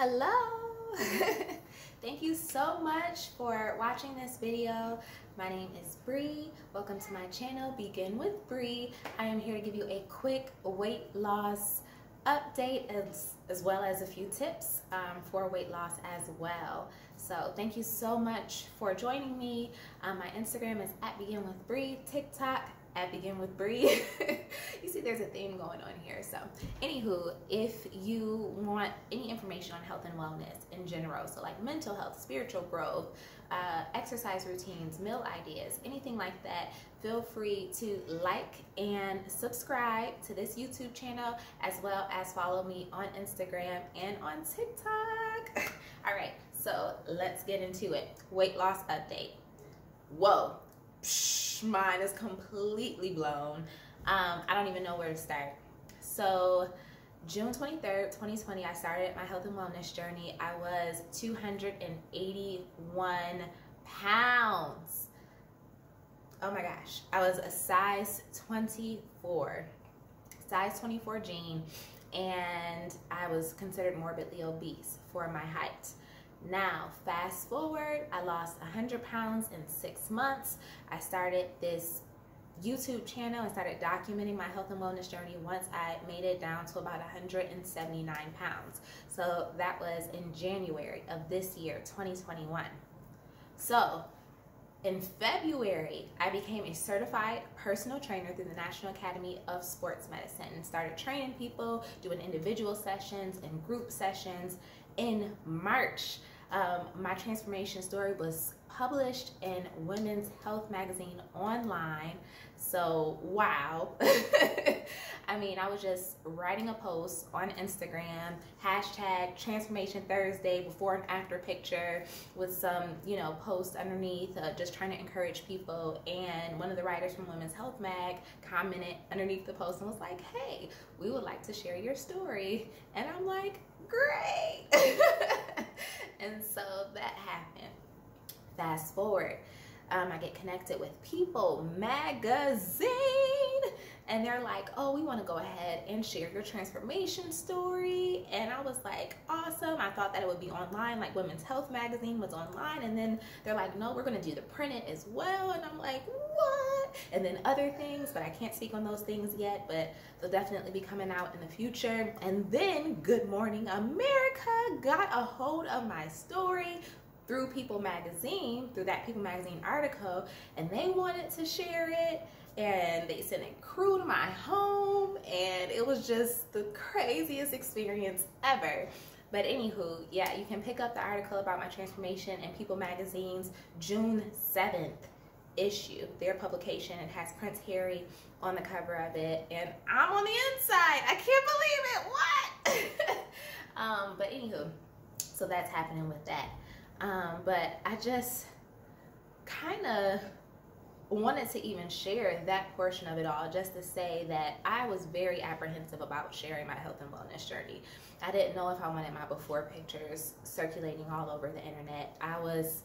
Hello! Thank you so much for watching this video. My name is Bree. Welcome to my channel, Begin with Bree. I am here to give you a quick weight loss update as well as a few tips for weight loss as well. So thank you so much for joining me. My Instagram is @BeginWithBree, TikTok @BeginWithBree. You see there's a theme going on here. So anywho, if you want any information on health and wellness in general, so like mental health, spiritual growth, exercise routines, meal ideas, anything like that, feel free to like and subscribe to this YouTube channel, as well as follow me on Instagram and on TikTok. All right, so let's get into it. Weight loss update. Whoa. Mine is completely blown. I don't even know where to start. So June 23rd, 2020, I started my health and wellness journey. I was 281 pounds. Oh my gosh. I was a size 24 gene, and I was considered morbidly obese for my height. Now, fast forward, I lost 100 pounds in 6 months. I started this YouTube channel and started documenting my health and wellness journey once I made it down to about 179 pounds. So that was in January of this year, 2021. So in February, I became a certified personal trainer through the National Academy of Sports Medicine and started training people, doing individual sessions and group sessions. In March, my transformation story was published in Women's Health magazine online. So wow. I mean, I was just writing a post on Instagram, hashtag Transformation Thursday, before and after picture with some, post underneath, just trying to encourage people. And one of the writers from Women's Health mag commented underneath the post and was like, hey, we would like to share your story. And I'm like, great. And so that happened. Fast forward, I get connected with People Magazine, and they're like, oh, we want to go ahead and share your transformation story. And I was like, awesome. I thought that it would be online, like Women's Health magazine was online, and then they're like, no, we're going to do the printed as well. And I'm like, what? And then other things, but I can't speak on those things yet, but they'll definitely be coming out in the future. And then Good Morning America got a hold of my story through People Magazine, through that People Magazine article, and they wanted to share it, and they sent a crew to my home, and it was just the craziest experience ever. But anywho, yeah, you can pick up the article about my transformation in People Magazine's June 7th issue, their publication. It has Prince Harry on the cover of it, and I'm on the inside. I can't believe it. What? But anywho, so that's happening with that. But I just kind of wanted to even share that portion of it all, just to say that I was very apprehensive about sharing my health and wellness journey. I didn't know if I wanted my before pictures circulating all over the internet. I was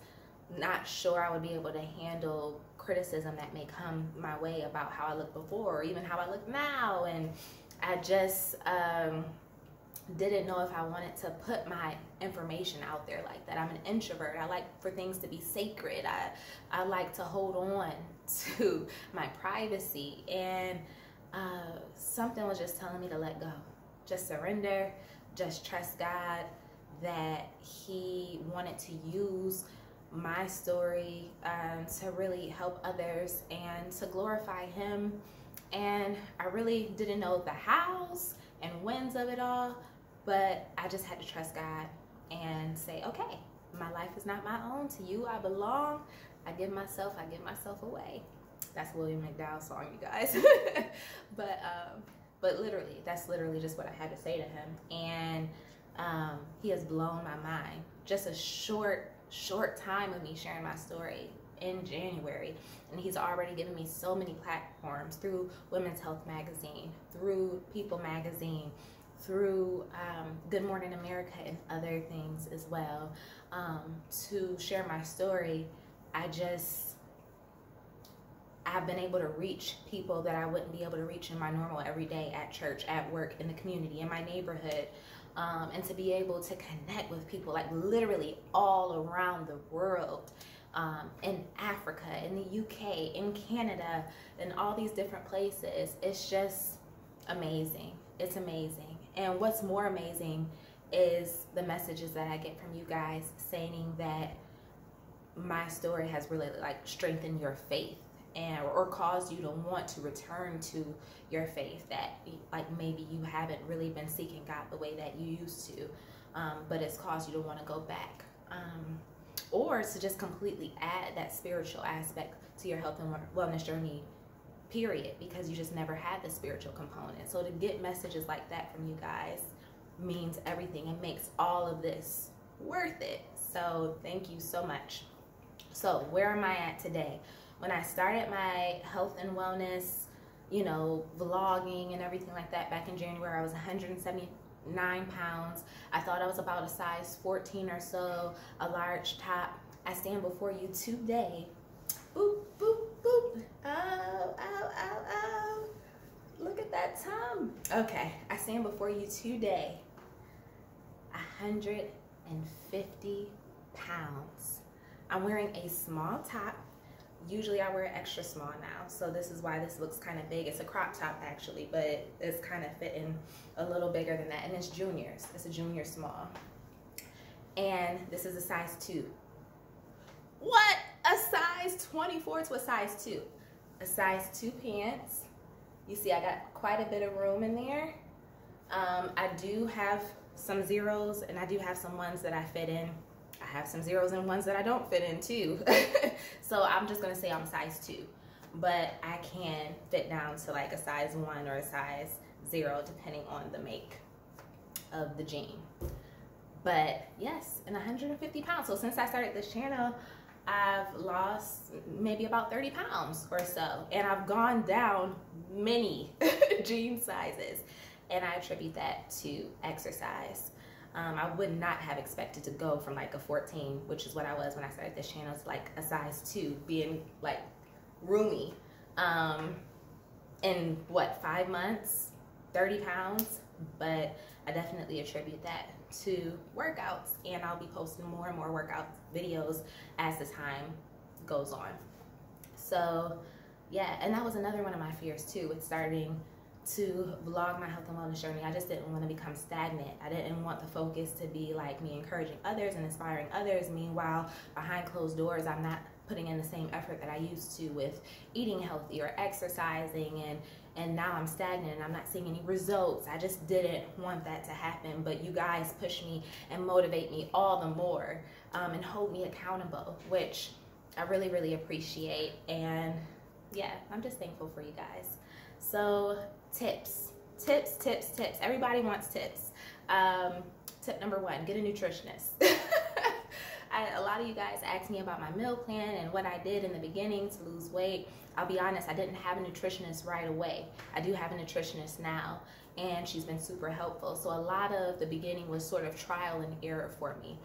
not sure I would be able to handle criticism that may come my way about how I looked before, or even how I look now. And I just didn't know if I wanted to put my information out there like that. I'm an introvert. I like for things to be sacred. I like to hold on to my privacy. And something was just telling me to let go. Just surrender. Just trust God that He wanted to use my story to really help others and to glorify Him. And I really didn't know the hows and whens of it all, but I just had to trust God and say, okay, my life is not my own. To you I belong. I give myself away. That's a William McDowell song, you guys. But literally, that's literally just what I had to say to Him. And He has blown my mind. Just a short time of me sharing my story in January, and He's already given me so many platforms through Women's Health magazine, through People Magazine, through Good Morning America, and other things as well, to share my story. I've been able to reach people that I wouldn't be able to reach in my normal everyday, at church, at work, in the community, in my neighborhood, and to be able to connect with people like literally all around the world, in Africa, in the UK, in Canada, in all these different places. It's just amazing. It's amazing. And what's more amazing is the messages that I get from you guys saying that my story has really like strengthened your faith, and or caused you to want to return to your faith, that like maybe you haven't really been seeking God the way that you used to, but it's caused you to want to go back, or to just completely add that spiritual aspect to your health and wellness journey, period, because you just never had the spiritual component. So to get messages like that from you guys means everything. It makes all of this worth it. So thank you so much. So where am I at today? When I started my health and wellness, you know, vlogging and everything like that back in January, I was 179 pounds. I thought I was about a size 14 or so, a large top. I stand before you today. Boop, boop, boop. Oh, ow, ow, ow. Look at that tum. Okay, I stand before you today, 150 pounds. I'm wearing a small top. Usually I wear extra small now, so this is why this looks kind of big. It's a crop top actually, but it's kind of fitting a little bigger than that, and it's juniors. It's a junior small, and this is a size 2. What? A size 24 to a size 2. A size 2 pants. You see I got quite a bit of room in there. I do have some zeros, and I do have some ones that I fit in. I have some zeros and ones that I don't fit in too. So I'm just gonna say I'm size 2, but I can fit down to like a size 1 or a size 0 depending on the make of the jean. But yes, and 150 pounds. So since I started this channel, I've lost maybe about 30 pounds or so, and I've gone down many jean sizes, and I attribute that to exercise. I would not have expected to go from like a 14, which is what I was when I started this channel, to like a size 2, being like roomy. In what, 5 months, 30 pounds? But I definitely attribute that to workouts, and I'll be posting more and more workout videos as the time goes on. So yeah, and that was another one of my fears too, with starting to vlog my health and wellness journey. I just didn't want to become stagnant. I didn't want the focus to be like me encouraging others and inspiring others. Meanwhile, behind closed doors, I'm not putting in the same effort that I used to with eating healthy or exercising, and now I'm stagnant and I'm not seeing any results. I just didn't want that to happen, but you guys push me and motivate me all the more, and hold me accountable, which I really, really appreciate. And yeah, I'm just thankful for you guys. So tips. Everybody wants tips. Tip number 1, get a nutritionist. A lot of you guys asked me about my meal plan and what I did in the beginning to lose weight. I'll be honest, I didn't have a nutritionist right away. I do have a nutritionist now, and she's been super helpful. So a lot of the beginning was sort of trial and error for me.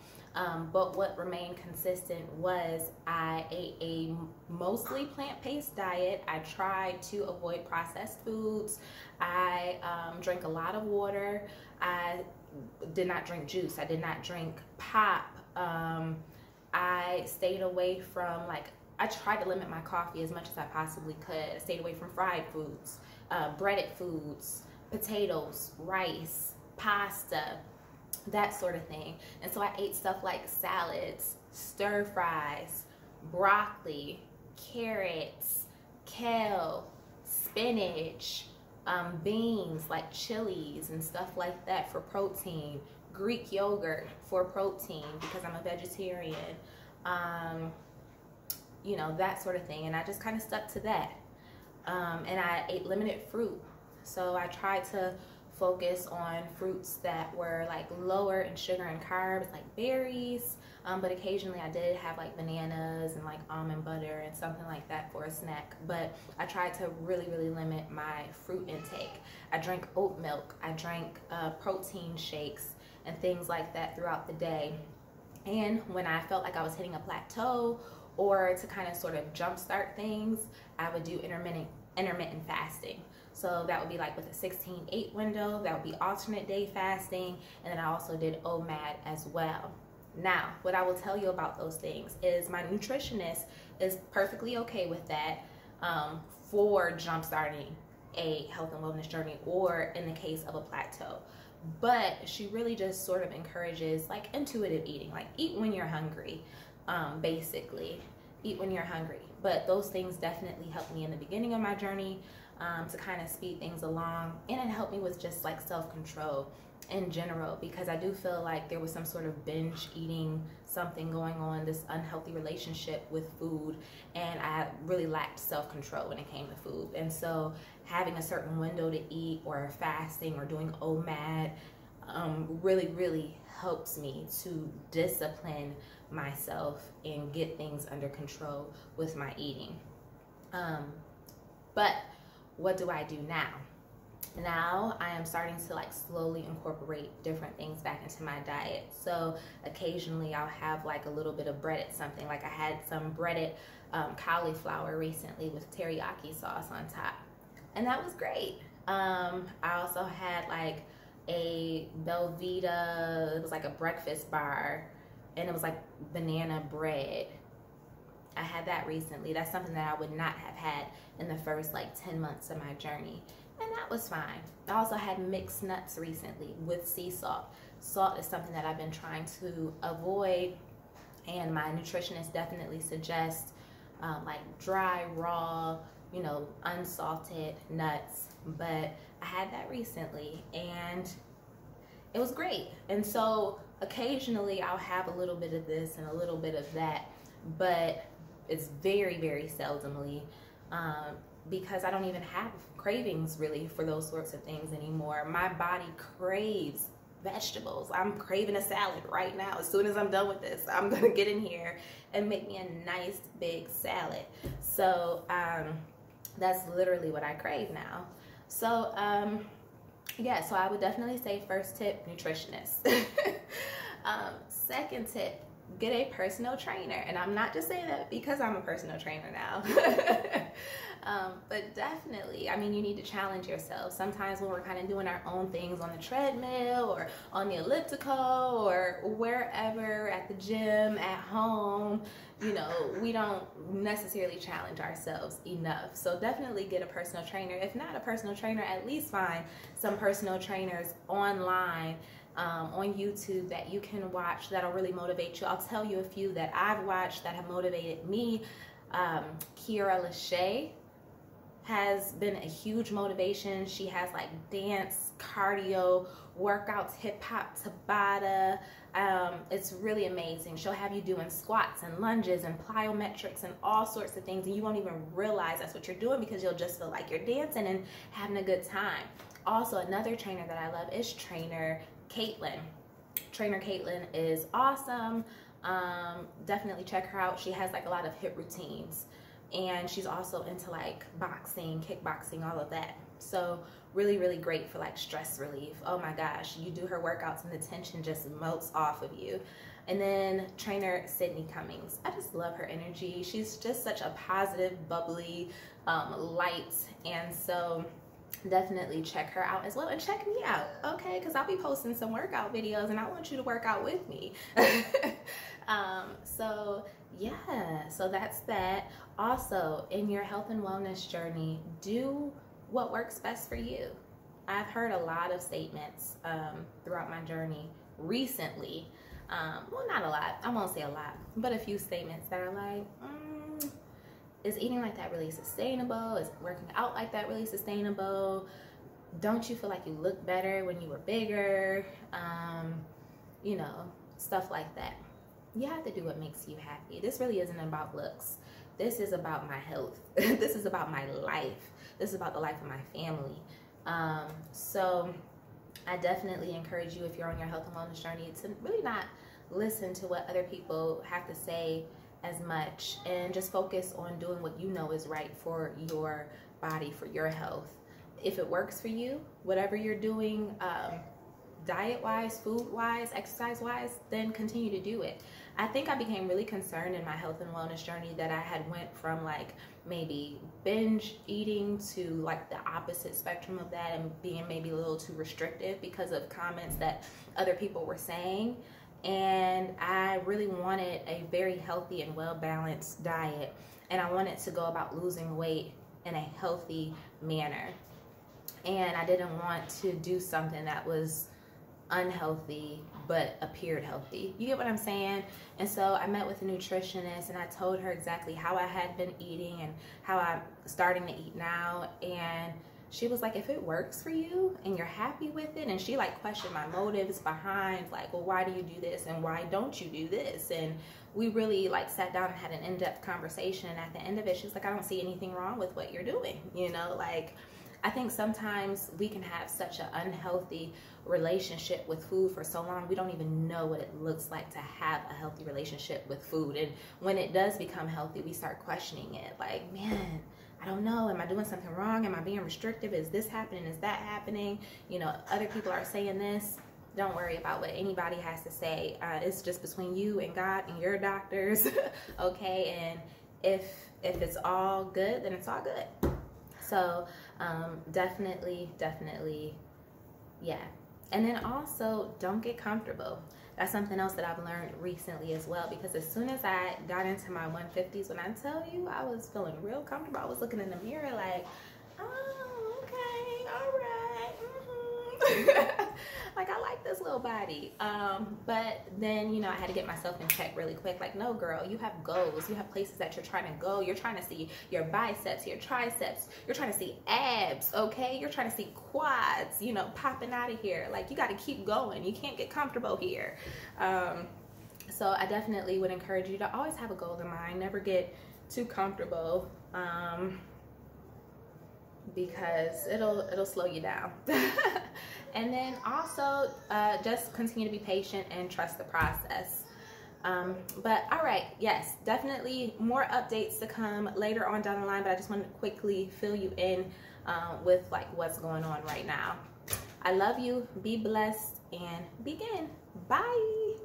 But what remained consistent was I ate a mostly plant-based diet. I tried to avoid processed foods. I drank a lot of water. I did not drink juice. I did not drink pop. I stayed away from, I tried to limit my coffee as much as I possibly could. I stayed away from fried foods, breaded foods, potatoes, rice, pasta, that sort of thing. And so I ate stuff like salads, stir fries, broccoli, carrots, kale, spinach, beans like chilies and stuff like that for protein, Greek yogurt for protein because I'm a vegetarian, you know, that sort of thing. And I just kind of stuck to that. And I ate limited fruit. So I tried to focus on fruits that were like lower in sugar and carbs, like berries, but occasionally I did have like bananas and like almond butter and something like that for a snack. But I tried to really, really limit my fruit intake. I drank oat milk, I drank protein shakes and things like that throughout the day. And when I felt like I was hitting a plateau, or to kind of sort of jumpstart things, I would do intermittent fasting. So that would be like with a 16-8 window. That would be alternate day fasting. And then I also did OMAD as well. Now, what I will tell you about those things is my nutritionist is perfectly okay with that for jumpstarting a health and wellness journey, or in the case of a plateau. But she really just sort of encourages like intuitive eating, like eat when you're hungry, basically. Eat when you're hungry. But those things definitely helped me in the beginning of my journey to kind of speed things along, and it helped me with just like self-control in general, because I do feel like there was some sort of binge eating, something going on, this unhealthy relationship with food, and I really lacked self-control when it came to food. And so having a certain window to eat, or fasting, or doing OMAD really helps me to discipline myself and get things under control with my eating. But what do I do now? Now I am starting to like slowly incorporate different things back into my diet. So occasionally I'll have like a little bit of breaded something. Like I had some breaded cauliflower recently with teriyaki sauce on top, and that was great. I also had like a Belvita, it was like a breakfast bar, and it was like banana bread. I had that recently. That's something that I would not have had in the first like 10 months of my journey, and that was fine. I also had mixed nuts recently with sea salt. Salt is something that I've been trying to avoid, and my nutritionist definitely suggests like dry, raw, you know, unsalted nuts. But I had that recently, and it was great. And so occasionally I'll have a little bit of this and a little bit of that, but it's very seldomly, because I don't even have cravings really for those sorts of things anymore. My body craves vegetables. I'm craving a salad right now. As soon as I'm done with this, I'm gonna get in here and make me a nice big salad. So that's literally what I crave now. So yeah, so I would definitely say first tip, nutritionist. Second tip, get a personal trainer. And I'm not just saying that because I'm a personal trainer now. But definitely, I mean, you need to challenge yourself. Sometimes when we're kind of doing our own things on the treadmill or on the elliptical or wherever, at the gym, at home, you know, we don't necessarily challenge ourselves enough. So definitely get a personal trainer. If not a personal trainer, at least find some personal trainers online on YouTube that you can watch that'll really motivate you. I'll tell you a few that I've watched that have motivated me. Kiara Lachey has been a huge motivation. She has like dance, cardio, workouts, hip hop, Tabata. It's really amazing. She'll have you doing squats and lunges and plyometrics and all sorts of things, and you won't even realize that's what you're doing because you'll just feel like you're dancing and having a good time. Also, another trainer that I love is Trainer Caitlin. Trainer Caitlin is awesome. Definitely check her out. She has like a lot of hip routines, and she's also into like boxing, kickboxing, all of that. So really great for like stress relief. Oh my gosh, you do her workouts and the tension just melts off of you. And then Trainer Sydney Cummings. I just love her energy. She's just such a positive, bubbly light, and so definitely check her out as well, and check me out, okay? Because I'll be posting some workout videos and I want you to work out with me. So yeah, so that's that. Also, in your health and wellness journey, do what works best for you. I've heard a lot of statements throughout my journey recently. Well, not a lot, I won't say a lot, but a few statements that are like, is eating like that really sustainable? Is working out like that really sustainable? Don't you feel like you look better when you were bigger? You know, stuff like that. You have to do what makes you happy. This really isn't about looks. This is about my health. This is about my life. This is about the life of my family. So I definitely encourage you, if you're on your health and wellness journey, to really not listen to what other people have to say as much, and just focus on doing what you know is right for your body, for your health. If it works for you, whatever you're doing, diet-wise, food-wise, exercise-wise, then continue to do it. I think I became really concerned in my health and wellness journey that I had went from like maybe binge eating to like the opposite spectrum of that, and being maybe a little too restrictive because of comments that other people were saying. And I really wanted a very healthy and well-balanced diet, and I wanted to go about losing weight in a healthy manner. And I didn't want to do something that was unhealthy but appeared healthy. You get what I'm saying? And so I met with a nutritionist, and I told her exactly how I had been eating and how I'm starting to eat now. And she was like, if it works for you and you're happy with it, and she like questioned my motives behind like, well, why do you do this and why don't you do this? And we really like sat down and had an in-depth conversation. And at the end of it, she was like, I don't see anything wrong with what you're doing. You know, like, I think sometimes we can have such an unhealthy relationship with food for so long, we don't even know what it looks like to have a healthy relationship with food. And when it does become healthy, we start questioning it. Like, man, I don't know. Am I doing something wrong? Am I being restrictive? Is this happening? Is that happening? You know, other people are saying this. Don't worry about what anybody has to say. It's just between you and God and your doctors, okay? And if it's all good, then it's all good. So definitely, yeah. And then also, don't get comfortable. That's something else that I've learned recently as well, because as soon as I got into my 150s, when I tell you I was feeling real comfortable, I was looking in the mirror like, oh, okay, all right. Like, I like this little body. But then, you know, I had to get myself in check really quick. Like, no, girl, you have goals. You have places that you're trying to go. You're trying to see your biceps, your triceps. You're trying to see abs, okay? You're trying to see quads, you know, popping out of here. Like, you got to keep going. You can't get comfortable here. So I definitely would encourage you to always have a goal in mind. Never get too comfortable. Because it'll slow you down. And then also just continue to be patient and trust the process. But all right, yes, definitely more updates to come later on down the line, but I just wanted to quickly fill you in with like what's going on right now. I love you, be blessed, and begin. Bye.